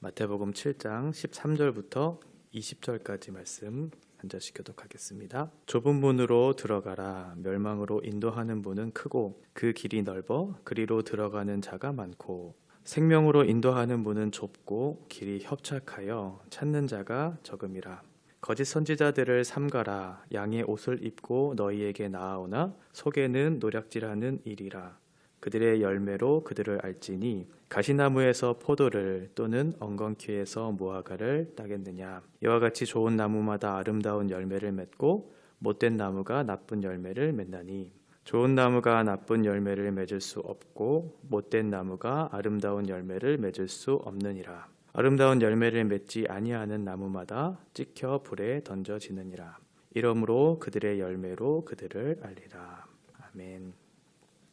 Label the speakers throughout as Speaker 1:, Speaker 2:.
Speaker 1: 마태복음 7장 13절부터 20절까지 말씀 한절씩 교독하겠습니다. 좁은 문으로 들어가라. 멸망으로 인도하는 문은 크고 그 길이 넓어 그리로 들어가는 자가 많고 생명으로 인도하는 문은 좁고 길이 협착하여 찾는 자가 적음이라. 거짓 선지자들을 삼가라. 양의 옷을 입고 너희에게 나아오나 속에는 노략질하는 일이라. 그들의 열매로 그들을 알지니 가시나무에서 포도를 또는 엉겅퀴에서 무화과를 따겠느냐. 이와 같이 좋은 나무마다 아름다운 열매를 맺고 못된 나무가 나쁜 열매를 맺나니 좋은 나무가 나쁜 열매를 맺을 수 없고 못된 나무가 아름다운 열매를 맺을 수 없느니라. 아름다운 열매를 맺지 아니하는 나무마다 찍혀 불에 던져지느니라. 이러므로 그들의 열매로 그들을 알리라. 아멘.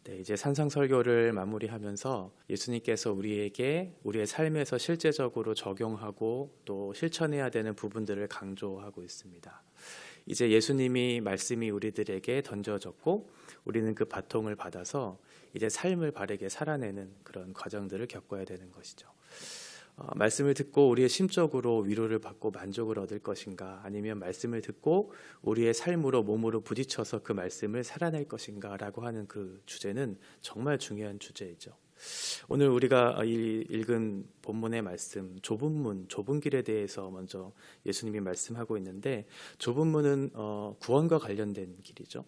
Speaker 1: 네, 이제 산상설교를 마무리하면서 예수님께서 우리에게 우리의 삶에서 실제적으로 적용하고 또 실천해야 되는 부분들을 강조하고 있습니다. 이제 예수님이 말씀이 우리들에게 던져졌고 우리는 그 바통을 받아서 이제 삶을 바르게 살아내는 그런 과정들을 겪어야 되는 것이죠. 말씀을 듣고 우리의 심적으로 위로를 받고 만족을 얻을 것인가, 아니면 말씀을 듣고 우리의 삶으로 몸으로 부딪혀서 그 말씀을 살아낼 것인가 라고 하는 그 주제는 정말 중요한 주제이죠. 오늘 우리가 읽은 본문의 말씀, 좁은 문, 좁은 길에 대해서 먼저 예수님이 말씀하고 있는데, 좁은 문은 구원과 관련된 길이죠.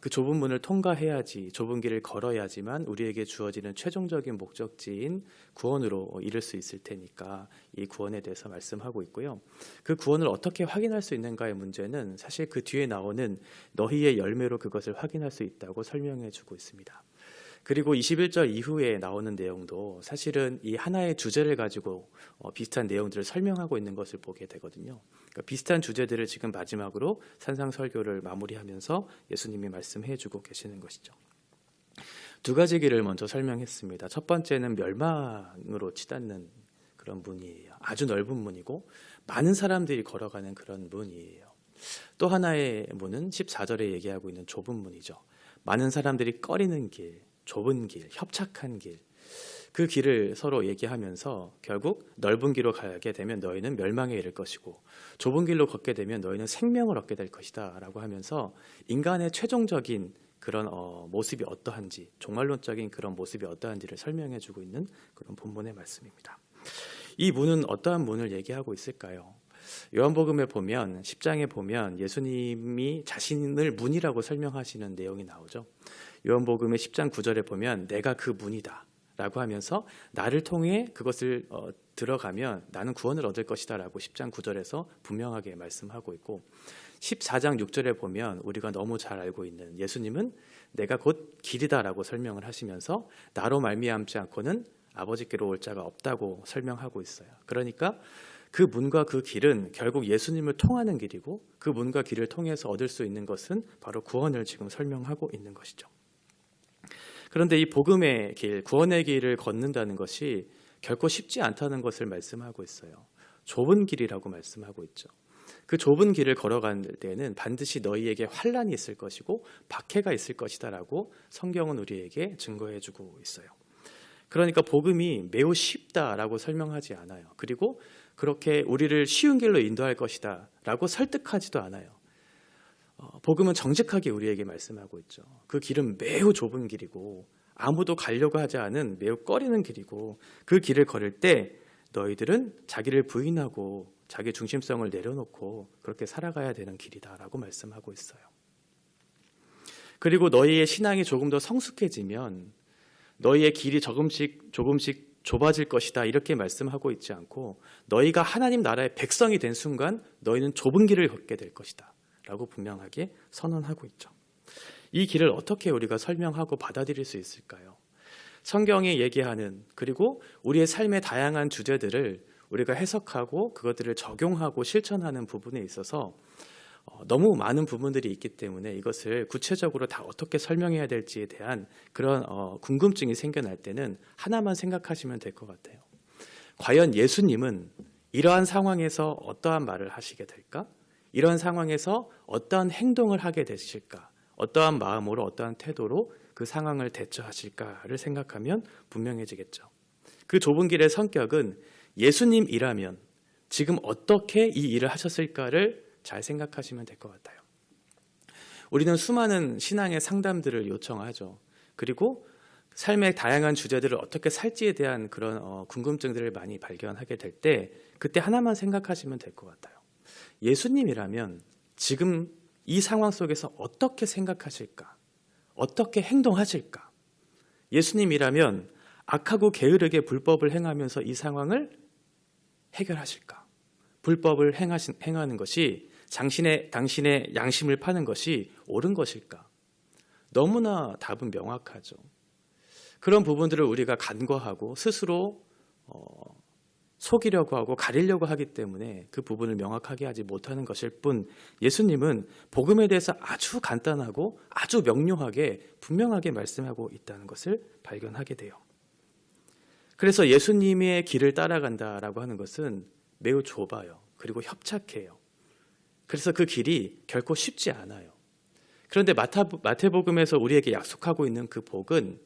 Speaker 1: 그 좁은 문을 통과해야지, 좁은 길을 걸어야지만 우리에게 주어지는 최종적인 목적지인 구원으로 이를 수 있을 테니까 이 구원에 대해서 말씀하고 있고요. 그 구원을 어떻게 확인할 수 있는가의 문제는 사실 그 뒤에 나오는 너희의 열매로 그것을 확인할 수 있다고 설명해 주고 있습니다. 그리고 21절 이후에 나오는 내용도 사실은 이 하나의 주제를 가지고 비슷한 내용들을 설명하고 있는 것을 보게 되거든요. 그러니까 비슷한 주제들을 지금 마지막으로 산상설교를 마무리하면서 예수님이 말씀해 주고 계시는 것이죠. 두 가지 길을 먼저 설명했습니다. 첫 번째는 멸망으로 치닫는 그런 문이에요. 아주 넓은 문이고 많은 사람들이 걸어가는 그런 문이에요. 또 하나의 문은 14절에 얘기하고 있는 좁은 문이죠. 많은 사람들이 꺼리는 길, 좁은 길, 협착한 길, 그 길을 서로 얘기하면서 결국 넓은 길로 가게 되면 너희는 멸망에 이를 것이고 좁은 길로 걷게 되면 너희는 생명을 얻게 될 것이다 라고 하면서 인간의 최종적인 그런 모습이 어떠한지, 종말론적인 그런 모습이 어떠한지를 설명해 주고 있는 그런 본문의 말씀입니다. 이 문은 어떠한 문을 얘기하고 있을까요? 요한복음에 보면 10장에 보면 예수님이 자신을 문이라고 설명하시는 내용이 나오죠. 요한복음의 10장 9절에 보면 내가 그 문이다 라고 하면서 나를 통해 그것을 들어가면 나는 구원을 얻을 것이다 라고 10장 9절에서 분명하게 말씀하고 있고, 14장 6절에 보면 우리가 너무 잘 알고 있는 예수님은 내가 곧 길이다 라고 설명을 하시면서 나로 말미암지 않고는 아버지께로 올 자가 없다고 설명하고 있어요. 그러니까 그 문과 그 길은 결국 예수님을 통하는 길이고 그 문과 길을 통해서 얻을 수 있는 것은 바로 구원을 지금 설명하고 있는 것이죠. 그런데 이 복음의 길, 구원의 길을 걷는다는 것이 결코 쉽지 않다는 것을 말씀하고 있어요. 좁은 길이라고 말씀하고 있죠. 그 좁은 길을 걸어갈 때는 반드시 너희에게 환난이 있을 것이고 박해가 있을 것이다 라고 성경은 우리에게 증거해주고 있어요. 그러니까 복음이 매우 쉽다라고 설명하지 않아요. 그리고 그렇게 우리를 쉬운 길로 인도할 것이다 라고 설득하지도 않아요. 복음은 정직하게 우리에게 말씀하고 있죠. 그 길은 매우 좁은 길이고 아무도 가려고 하지 않은 매우 꺼리는 길이고 그 길을 걸을 때 너희들은 자기를 부인하고 자기 중심성을 내려놓고 그렇게 살아가야 되는 길이다라고 말씀하고 있어요. 그리고 너희의 신앙이 조금 더 성숙해지면 너희의 길이 조금씩 좁아질 것이다 이렇게 말씀하고 있지 않고 너희가 하나님 나라의 백성이 된 순간 너희는 좁은 길을 걷게 될 것이다 라고 분명하게 선언하고 있죠. 이 길을 어떻게 우리가 설명하고 받아들일 수 있을까요? 성경에 얘기하는, 그리고 우리의 삶의 다양한 주제들을 우리가 해석하고 그것들을 적용하고 실천하는 부분에 있어서 너무 많은 부분들이 있기 때문에 이것을 구체적으로 다 어떻게 설명해야 될지에 대한 그런 궁금증이 생겨날 때는 하나만 생각하시면 될 것 같아요. 과연 예수님은 이러한 상황에서 어떠한 말을 하시게 될까? 이러한 상황에서 어떠한 행동을 하게 되실까? 어떠한 마음으로, 어떠한 태도로 그 상황을 대처하실까를 생각하면 분명해지겠죠. 그 좁은 길의 성격은 예수님이라면 지금 어떻게 이 일을 하셨을까를 잘 생각하시면 될 것 같아요. 우리는 수많은 신앙의 상담들을 요청하죠. 그리고 삶의 다양한 주제들을 어떻게 살지에 대한 그런 궁금증들을 많이 발견하게 될 때 그때 하나만 생각하시면 될 것 같아요. 예수님이라면 지금 이 상황 속에서 어떻게 생각하실까? 어떻게 행동하실까? 예수님이라면 악하고 게으르게 불법을 행하면서 이 상황을 해결하실까? 불법을 행하는 것이 당신의 양심을 파는 것이 옳은 것일까? 너무나 답은 명확하죠. 그런 부분들을 우리가 간과하고 스스로 속이려고 하고 가리려고 하기 때문에 그 부분을 명확하게 하지 못하는 것일 뿐, 예수님은 복음에 대해서 아주 간단하고 아주 명료하게 분명하게 말씀하고 있다는 것을 발견하게 돼요. 그래서 예수님의 길을 따라간다라고 하는 것은 매우 좁아요. 그리고 협착해요. 그래서 그 길이 결코 쉽지 않아요. 그런데 마태복음에서 우리에게 약속하고 있는 그 복은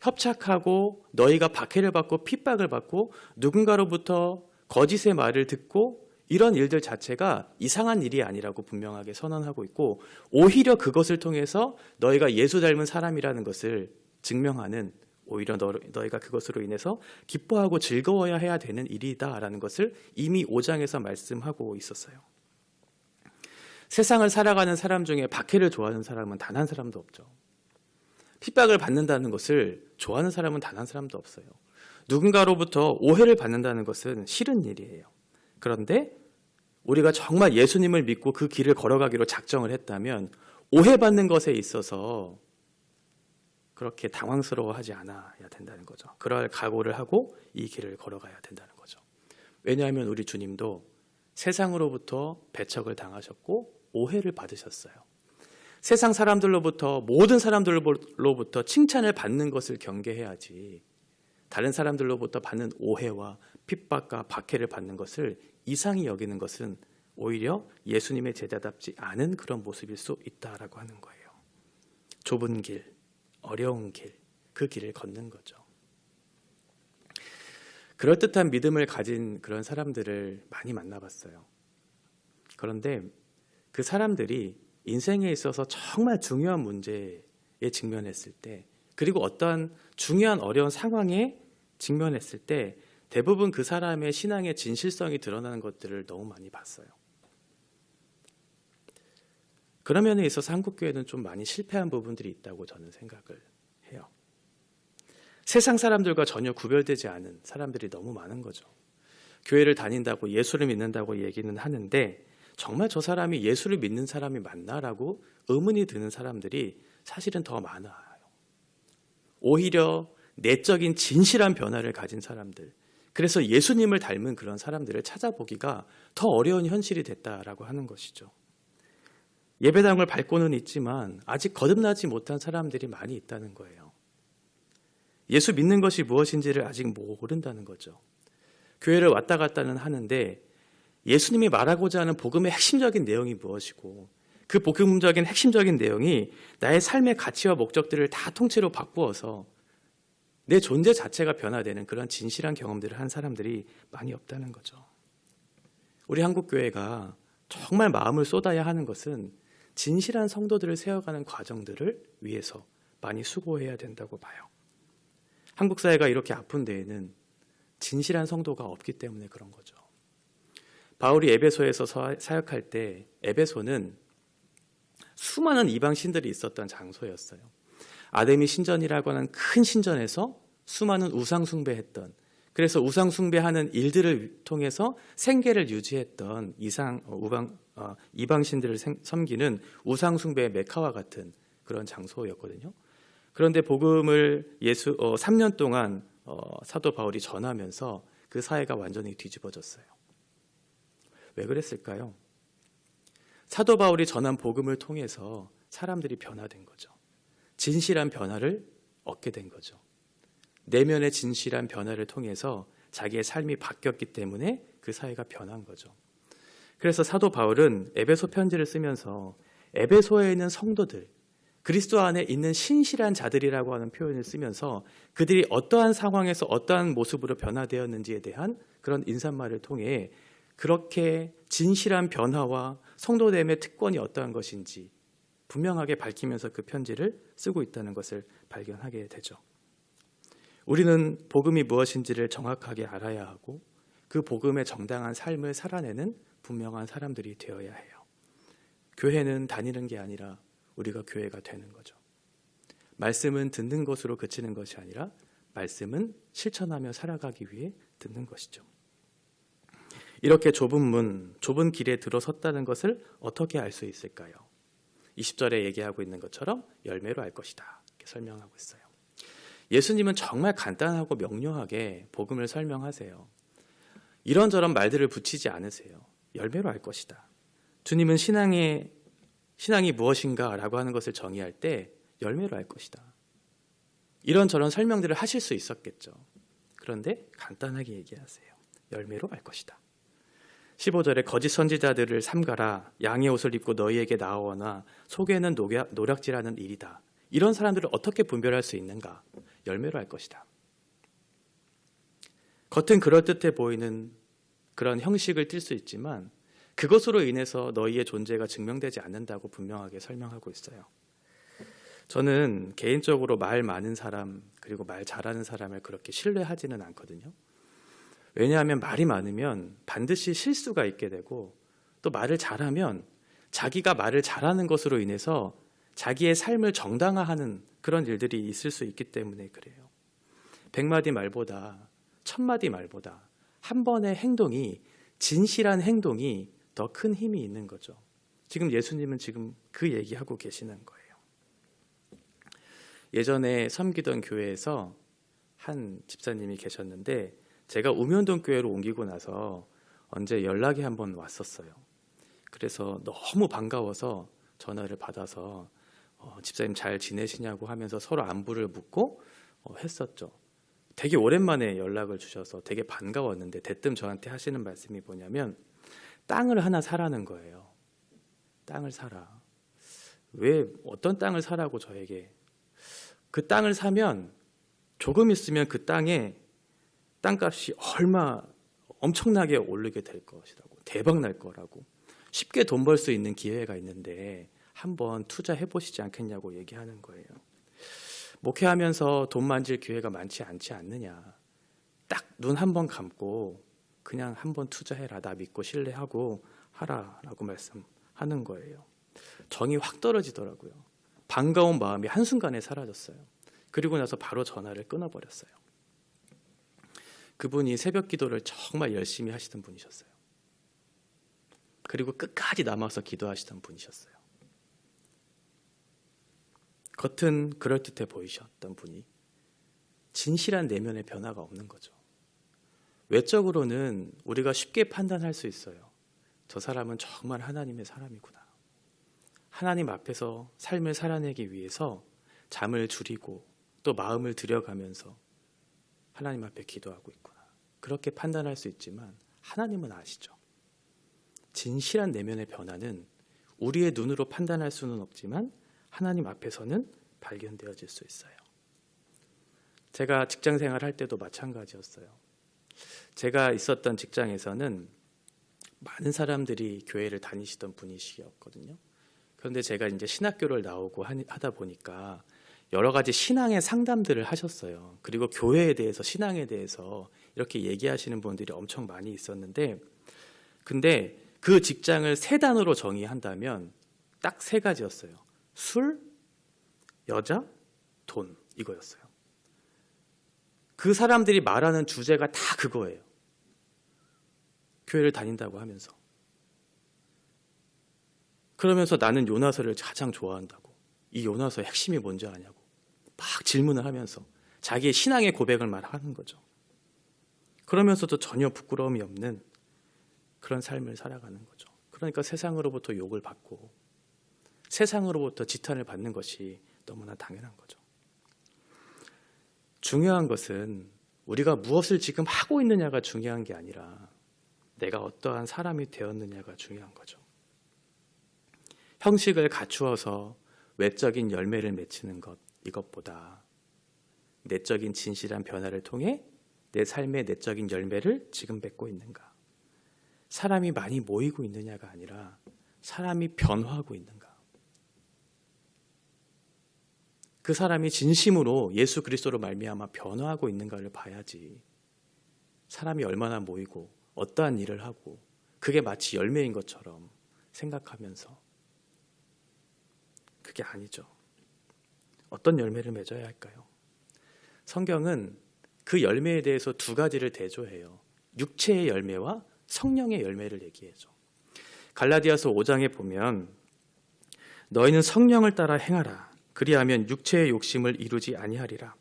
Speaker 1: 협착하고 너희가 박해를 받고 핍박을 받고 누군가로부터 거짓의 말을 듣고 이런 일들 자체가 이상한 일이 아니라고 분명하게 선언하고 있고, 오히려 그것을 통해서 너희가 예수 닮은 사람이라는 것을 증명하는, 오히려 너희가 그것으로 인해서 기뻐하고 즐거워야 해야 되는 일이다라는 것을 이미 5장에서 말씀하고 있었어요. 세상을 살아가는 사람 중에 박해를 좋아하는 사람은 단 한 사람도 없죠. 핍박을 받는다는 것을 좋아하는 사람은 단 한 사람도 없어요. 누군가로부터 오해를 받는다는 것은 싫은 일이에요. 그런데 우리가 정말 예수님을 믿고 그 길을 걸어가기로 작정을 했다면 오해받는 것에 있어서 그렇게 당황스러워하지 않아야 된다는 거죠. 그럴 각오를 하고 이 길을 걸어가야 된다는 거죠. 왜냐하면 우리 주님도 세상으로부터 배척을 당하셨고 오해를 받으셨어요. 세상 사람들로부터, 모든 사람들로부터 칭찬을 받는 것을 경계해야지 다른 사람들로부터 받는 오해와 핍박과 박해를 받는 것을 이상히 여기는 것은 오히려 예수님의 제자답지 않은 그런 모습일 수 있다라고 하는 거예요. 좁은 길, 어려운 길, 그 길을 걷는 거죠. 그럴듯한 믿음을 가진 그런 사람들을 많이 만나봤어요. 그런데 그 사람들이 인생에 있어서 정말 중요한 문제에 직면했을 때, 그리고 어떠한 중요한 어려운 상황에 직면했을 때 대부분 그 사람의 신앙의 진실성이 드러나는 것들을 너무 많이 봤어요. 그런 면에 있어서 한국교회는 좀 많이 실패한 부분들이 있다고 저는 생각을 해요. 세상 사람들과 전혀 구별되지 않은 사람들이 너무 많은 거죠. 교회를 다닌다고 예수를 믿는다고 얘기는 하는데 정말 저 사람이 예수를 믿는 사람이 맞나라고 의문이 드는 사람들이 사실은 더 많아요. 오히려 내적인 진실한 변화를 가진 사람들, 그래서 예수님을 닮은 그런 사람들을 찾아보기가 더 어려운 현실이 됐다라고 하는 것이죠. 예배당을 밟고는 있지만 아직 거듭나지 못한 사람들이 많이 있다는 거예요. 예수 믿는 것이 무엇인지를 아직 모른다는 거죠. 교회를 왔다 갔다는 하는데 예수님이 말하고자 하는 복음의 핵심적인 내용이 무엇이고 그 복음적인 핵심적인 내용이 나의 삶의 가치와 목적들을 다 통째로 바꾸어서 내 존재 자체가 변화되는 그런 진실한 경험들을 한 사람들이 많이 없다는 거죠. 우리 한국교회가 정말 마음을 쏟아야 하는 것은 진실한 성도들을 세워가는 과정들을 위해서 많이 수고해야 된다고 봐요. 한국 사회가 이렇게 아픈 데에는 진실한 성도가 없기 때문에 그런 거죠. 바울이 에베소에서 사역할 때 에베소는 수많은 이방 신들이 있었던 장소였어요. 아데미 신전이라고 하는 큰 신전에서 수많은 우상 숭배했던, 그래서 우상 숭배하는 일들을 통해서 생계를 유지했던 이방 신들을 섬기는 우상 숭배의 메카와 같은 그런 장소였거든요. 그런데 복음을 3년 동안 사도 바울이 전하면서 그 사회가 완전히 뒤집어졌어요. 왜 그랬을까요? 사도 바울이 전한 복음을 통해서 사람들이 변화된 거죠. 진실한 변화를 얻게 된 거죠. 내면의 진실한 변화를 통해서 자기의 삶이 바뀌었기 때문에 그 사회가 변한 거죠. 그래서 사도 바울은 에베소 편지를 쓰면서 에베소에 있는 성도들, 그리스도 안에 있는 신실한 자들이라고 하는 표현을 쓰면서 그들이 어떠한 상황에서 어떠한 모습으로 변화되었는지에 대한 그런 인사말을 통해 그렇게 진실한 변화와 성도됨의 특권이 어떠한 것인지 분명하게 밝히면서 그 편지를 쓰고 있다는 것을 발견하게 되죠. 우리는 복음이 무엇인지를 정확하게 알아야 하고 그 복음의 정당한 삶을 살아내는 분명한 사람들이 되어야 해요. 교회는 다니는 게 아니라 우리가 교회가 되는 거죠. 말씀은 듣는 것으로 그치는 것이 아니라 말씀은 실천하며 살아가기 위해 듣는 것이죠. 이렇게 좁은 문, 좁은 길에 들어섰다는 것을 어떻게 알 수 있을까요? 20절에 얘기하고 있는 것처럼 열매로 알 것이다. 이렇게 설명하고 있어요. 예수님은 정말 간단하고 명료하게 복음을 설명하세요. 이런저런 말들을 붙이지 않으세요. 열매로 알 것이다. 주님은 신앙이 무엇인가 라고 하는 것을 정의할 때 열매로 알 것이다. 이런저런 설명들을 하실 수 있었겠죠. 그런데 간단하게 얘기하세요. 열매로 알 것이다. 15절에 거짓 선지자들을 삼가라. 양의 옷을 입고 너희에게 나오거나 속에는 노략질하는 일이다. 이런 사람들을 어떻게 분별할 수 있는가? 열매로 알 것이다. 겉은 그럴듯해 보이는 그런 형식을 띌 수 있지만 그것으로 인해서 너희의 존재가 증명되지 않는다고 분명하게 설명하고 있어요. 저는 개인적으로 말 많은 사람 그리고 말 잘하는 사람을 그렇게 신뢰하지는 않거든요. 왜냐하면 말이 많으면 반드시 실수가 있게 되고 또 말을 잘하면 자기가 말을 잘하는 것으로 인해서 자기의 삶을 정당화하는 그런 일들이 있을 수 있기 때문에 그래요. 100마디 말보다 1000마디 말보다 한 번의 행동이 진실한 행동이 더 큰 힘이 있는 거죠. 지금 예수님은 지금 그 얘기하고 계시는 거예요. 예전에 섬기던 교회에서 한 집사님이 계셨는데 제가 우면동 교회로 옮기고 나서 언제 연락이 한번 왔었어요. 그래서 너무 반가워서 전화를 받아서 집사님 잘 지내시냐고 하면서 서로 안부를 묻고 했었죠. 되게 오랜만에 연락을 주셔서 되게 반가웠는데 대뜸 저한테 하시는 말씀이 뭐냐면 땅을 하나 사라는 거예요. 땅을 사라. 왜 어떤 땅을 사라고 저에게. 그 땅을 사면 조금 있으면 그 땅에 땅값이 엄청나게 오르게 될 것이라고. 대박 날 거라고. 쉽게 돈 벌 수 있는 기회가 있는데 한번 투자해 보시지 않겠냐고 얘기하는 거예요. 목회하면서 돈 만질 기회가 많지 않지 않느냐. 딱 눈 한 번 감고 그냥 한번 투자해라. 나 믿고 신뢰하고 하라라고 말씀하는 거예요. 정이 확 떨어지더라고요. 반가운 마음이 한순간에 사라졌어요. 그리고 나서 바로 전화를 끊어버렸어요. 그분이 새벽 기도를 정말 열심히 하시던 분이셨어요. 그리고 끝까지 남아서 기도하시던 분이셨어요. 겉은 그럴듯해 보이셨던 분이 진실한 내면의 변화가 없는 거죠. 외적으로는 우리가 쉽게 판단할 수 있어요. 저 사람은 정말 하나님의 사람이구나. 하나님 앞에서 삶을 살아내기 위해서 잠을 줄이고 또 마음을 들여가면서 하나님 앞에 기도하고 있구나. 그렇게 판단할 수 있지만 하나님은 아시죠. 진실한 내면의 변화는 우리의 눈으로 판단할 수는 없지만 하나님 앞에서는 발견되어질 수 있어요. 제가 직장 생활할 때도 마찬가지였어요. 제가 있었던 직장에서는 많은 사람들이 교회를 다니시던 분이시었거든요. 그런데 제가 이제 신학교를 나오고 하다 보니까 여러 가지 신앙의 상담들을 하셨어요. 그리고 교회에 대해서, 신앙에 대해서 이렇게 얘기하시는 분들이 엄청 많이 있었는데, 근데 그 직장을 3단어로 정의한다면 딱 3가지였어요. 술, 여자, 돈, 이거였어요. 그 사람들이 말하는 주제가 다 그거예요. 교회를 다닌다고 하면서. 그러면서 나는 요나서를 가장 좋아한다고. 이 요나서의 핵심이 뭔지 아냐고. 막 질문을 하면서 자기의 신앙의 고백을 말하는 거죠. 그러면서도 전혀 부끄러움이 없는 그런 삶을 살아가는 거죠. 그러니까 세상으로부터 욕을 받고 세상으로부터 지탄을 받는 것이 너무나 당연한 거죠. 중요한 것은 우리가 무엇을 지금 하고 있느냐가 중요한 게 아니라 내가 어떠한 사람이 되었느냐가 중요한 거죠. 형식을 갖추어서 외적인 열매를 맺히는 것, 이것보다 내적인 진실한 변화를 통해 내 삶의 내적인 열매를 지금 맺고 있는가? 사람이 많이 모이고 있느냐가 아니라 사람이 변화하고 있는가? 그 사람이 진심으로 예수 그리스도로 말미암아 변화하고 있는가를 봐야지. 사람이 얼마나 모이고 어떠한 일을 하고 그게 마치 열매인 것처럼 생각하면서, 그게 아니죠. 어떤 열매를 맺어야 할까요? 성경은 그 열매에 대해서 두 가지를 대조해요. 육체의 열매와 성령의 열매를 얘기해줘. 갈라디아서 5장에 보면 너희는 성령을 따라 행하라. 그리하면 육체의 욕심을 이루지 아니하리라.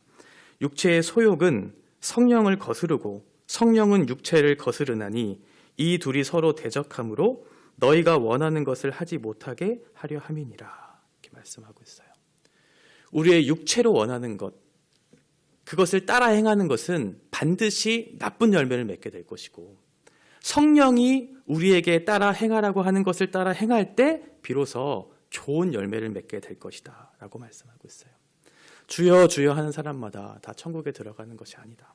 Speaker 1: 육체의 소욕은 성령을 거스르고 성령은 육체를 거스르나니 이 둘이 서로 대적하므로 너희가 원하는 것을 하지 못하게 하려 함이니라. 이렇게 말씀하고 있어요. 우리의 육체로 원하는 것, 그것을 따라 행하는 것은 반드시 나쁜 열매를 맺게 될 것이고, 성령이 우리에게 따라 행하라고 하는 것을 따라 행할 때 비로소 좋은 열매를 맺게 될 것이다 라고 말씀하고 있어요. 주여 주여 하는 사람마다 다 천국에 들어가는 것이 아니다.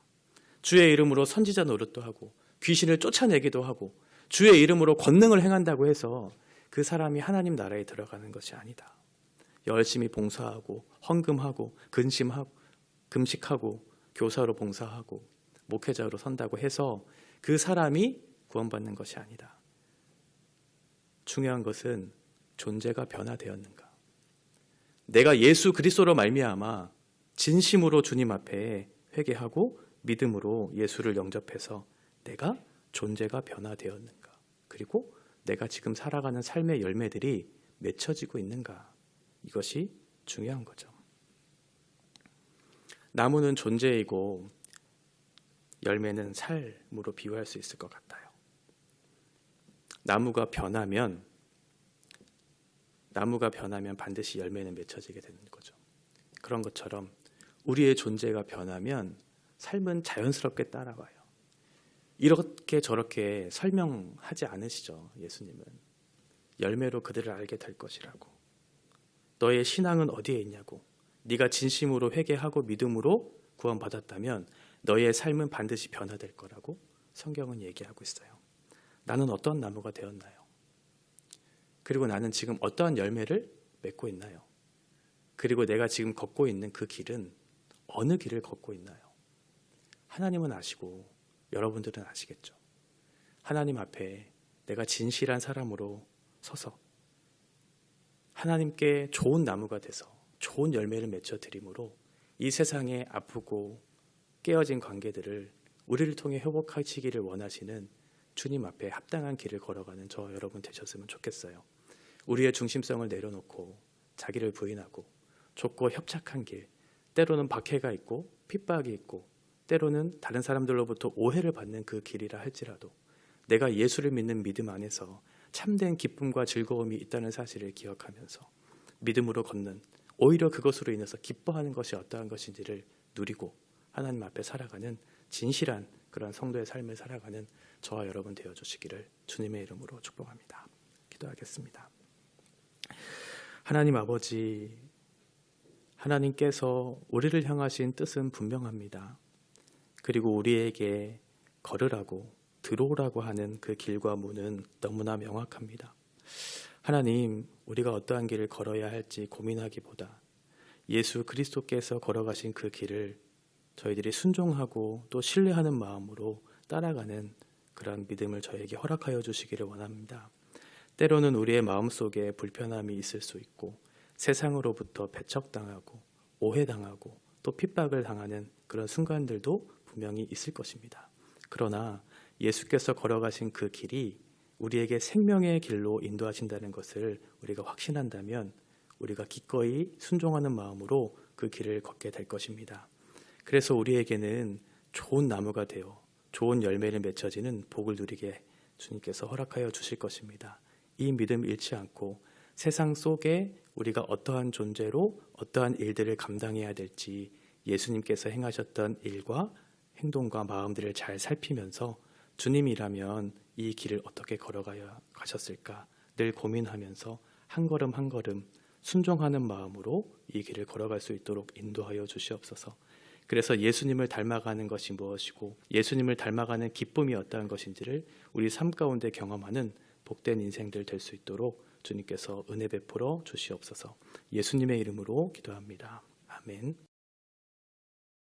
Speaker 1: 주의 이름으로 선지자 노릇도 하고 귀신을 쫓아내기도 하고 주의 이름으로 권능을 행한다고 해서 그 사람이 하나님 나라에 들어가는 것이 아니다. 열심히 봉사하고 헌금하고 근심하고 금식하고 교사로 봉사하고 목회자로 선다고 해서 그 사람이 구원받는 것이 아니다. 중요한 것은 존재가 변화되었는가. 내가 예수 그리스도로 말미암아 진심으로 주님 앞에 회개하고 믿음으로 예수를 영접해서 내가 존재가 변화되었는가. 그리고 내가 지금 살아가는 삶의 열매들이 맺혀지고 있는가. 이것이 중요한 거죠. 나무는 존재이고 열매는 삶으로 비유할 수 있을 것 같아요. 나무가 변하면 반드시 열매는 맺혀지게 되는 거죠. 그런 것처럼 우리의 존재가 변하면 삶은 자연스럽게 따라와요. 이렇게 저렇게 설명하지 않으시죠. 예수님은 열매로 그들을 알게 될 것이라고. 너의 신앙은 어디에 있냐고. 네가 진심으로 회개하고 믿음으로 구원받았다면 너의 삶은 반드시 변화될 거라고 성경은 얘기하고 있어요. 나는 어떤 나무가 되었나요? 그리고 나는 지금 어떠한 열매를 맺고 있나요? 그리고 내가 지금 걷고 있는 그 길은 어느 길을 걷고 있나요? 하나님은 아시고 여러분들은 아시겠죠. 하나님 앞에 내가 진실한 사람으로 서서 하나님께 좋은 나무가 돼서 좋은 열매를 맺혀 드림으로 이 세상에 아프고 깨어진 관계들을 우리를 통해 회복하시기를 원하시는 주님 앞에 합당한 길을 걸어가는 저 여러분 되셨으면 좋겠어요. 우리의 중심성을 내려놓고 자기를 부인하고 좁고 협착한 길, 때로는 박해가 있고 핍박이 있고 때로는 다른 사람들로부터 오해를 받는 그 길이라 할지라도 내가 예수를 믿는 믿음 안에서 참된 기쁨과 즐거움이 있다는 사실을 기억하면서 믿음으로 걷는, 오히려 그것으로 인해서 기뻐하는 것이 어떠한 것인지를 누리고 하나님 앞에 살아가는 진실한 그런 성도의 삶을 살아가는 저와 여러분 되어주시기를 주님의 이름으로 축복합니다. 기도하겠습니다. 하나님 아버지, 하나님께서 우리를 향하신 뜻은 분명합니다. 그리고 우리에게 걸으라고, 들어오라고 하는 그 길과 문은 너무나 명확합니다. 하나님, 우리가 어떠한 길을 걸어야 할지 고민하기보다 예수 그리스도께서 걸어가신 그 길을 저희들이 순종하고 또 신뢰하는 마음으로 따라가는 그런 믿음을 저에게 허락하여 주시기를 원합니다. 때로는 우리의 마음속에 불편함이 있을 수 있고 세상으로부터 배척당하고 오해당하고 또 핍박을 당하는 그런 순간들도 분명히 있을 것입니다. 그러나 예수께서 걸어가신 그 길이 우리에게 생명의 길로 인도하신다는 것을 우리가 확신한다면 우리가 기꺼이 순종하는 마음으로 그 길을 걷게 될 것입니다. 그래서 우리에게는 좋은 나무가 되어 좋은 열매를 맺혀지는 복을 누리게 주님께서 허락하여 주실 것입니다. 이 믿음 잃지 않고 세상 속에 우리가 어떠한 존재로 어떠한 일들을 감당해야 될지 예수님께서 행하셨던 일과 행동과 마음들을 잘 살피면서 주님이라면 이 길을 어떻게 걸어가야 가셨을까 늘 고민하면서 한 걸음 한 걸음 순종하는 마음으로 이 길을 걸어갈 수 있도록 인도하여 주시옵소서. 그래서 예수님을 닮아가는 것이 무엇이고 예수님을 닮아가는 기쁨이 어떠한 것인지를 우리 삶 가운데 경험하는 복된 인생들 될 수 있도록 주님께서 은혜 베풀어 주시옵소서. 예수님의 이름으로 기도합니다. 아멘.